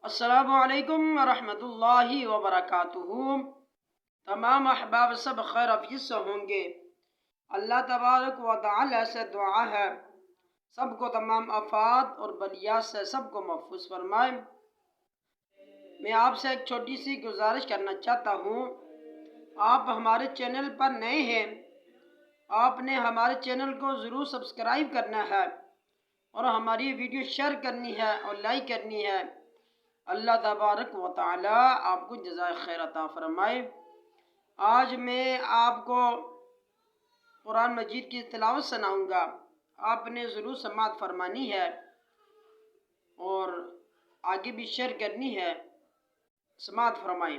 अस्सलामु अलैकुम वरहमतुल्लाहि वबरकातुहू। तमाम अहबाब सब खैर अफीस से होंगे। अल्लाह तबारक व तआला से दुआ है सबको तमाम आफात और बलियात से सबको महफूज फरमाए। मैं आपसे एक छोटी सी गुजारिश करना चाहता हूँ। आप हमारे चैनल पर नए हैं, आपने हमारे चैनल को ज़रूर सब्सक्राइब करना है और हमारी वीडियो शेयर करनी है और लाइक करनी है। अल्लाह तबारक व तआला आपको जज़ाए खैर अता फरमाए। आज मैं आपको कुरान मजीद की तिलावत सुनाऊंगा, आपने ज़रूर समाअत फरमानी है और आगे भी शेयर करनी है। समाअत फरमाएं।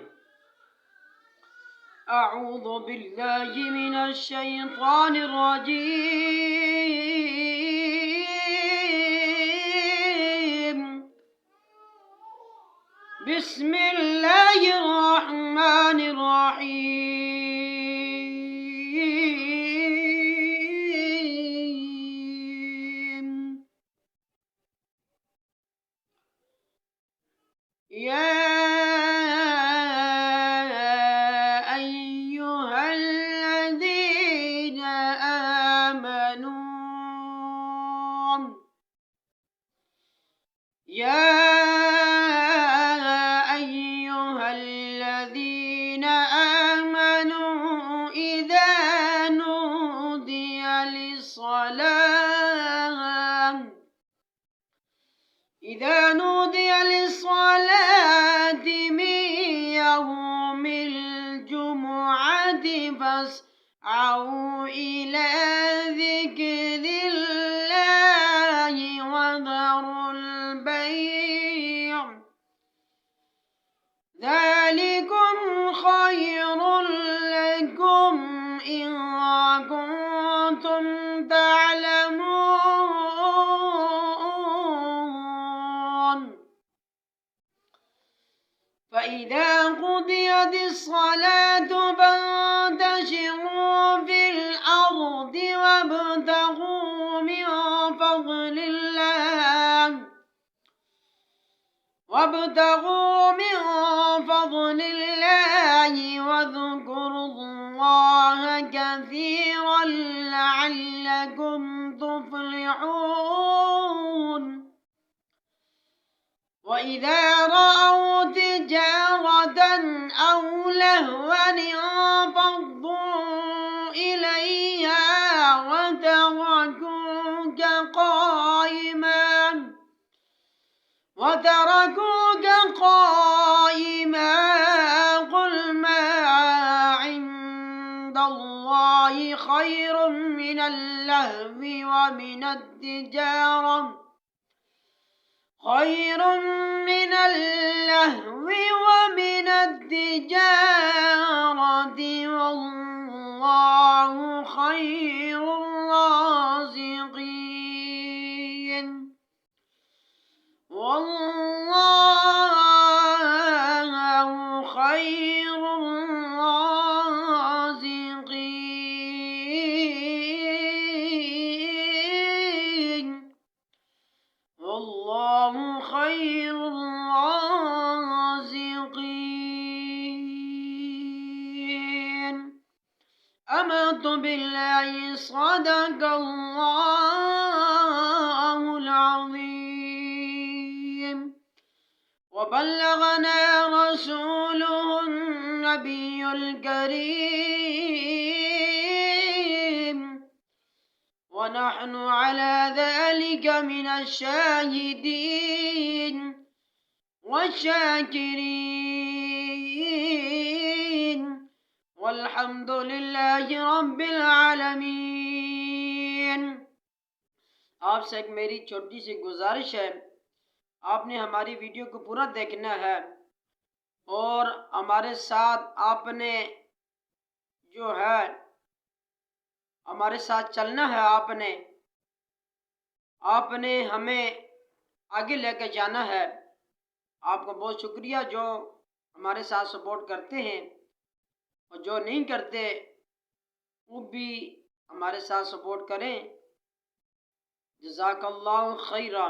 अऊज़ु बिल्लाहि मिनश शैतानिर रजीम। बिस्मिल्लाहिर रहमानिर रहीम। या अय्युहल्लज़ीना आमनू या अय्युहल्लज़ीना आमनू इज़ा नूदिया लिस्सलाति मिन यौमिल जुमुअति फस्अऊ इला ज़िक्रिल्लाहि वज़रुल बैअ ज़ालिकुम खैरुल लकुम इन कुंतुम तअलमून। फ़इज़ा क़ुदियतिस सलातु फंतशिरू फ़िल अर्दि वब्तग़ू मिन फ़ज़लिल्लाहि वज़कुरुल्लाह कसीरन लअल्लकुम तुफ़्लिहून। वइज़ा रअव तिजारतन अव लहवन इंफ़ضू इलैहा وتركوك قائما قل ما عند الله خير من اللهو ومن التجارة والله خير الرازقين. والله خير الرازقين. والله خير الرازقين. آمنت بالله صدق الله العظيم وبلغنا رسوله النبي الكريم ونحن على ذلك من الشاهدين والشاكرين والحمد लिल्लाहि रब्बिल आलमीन। आपसे एक मेरी छोटी सी गुजारिश है, आपने हमारी वीडियो को पूरा देखना है और हमारे साथ आपने जो है हमारे साथ चलना है। आपने हमें आगे लेकर जाना है। आपका बहुत शुक्रिया जो हमारे साथ सपोर्ट करते हैं और जो नहीं करते वो भी हमारे साथ सपोर्ट करें। जज़ाकल्लाहु खैरा।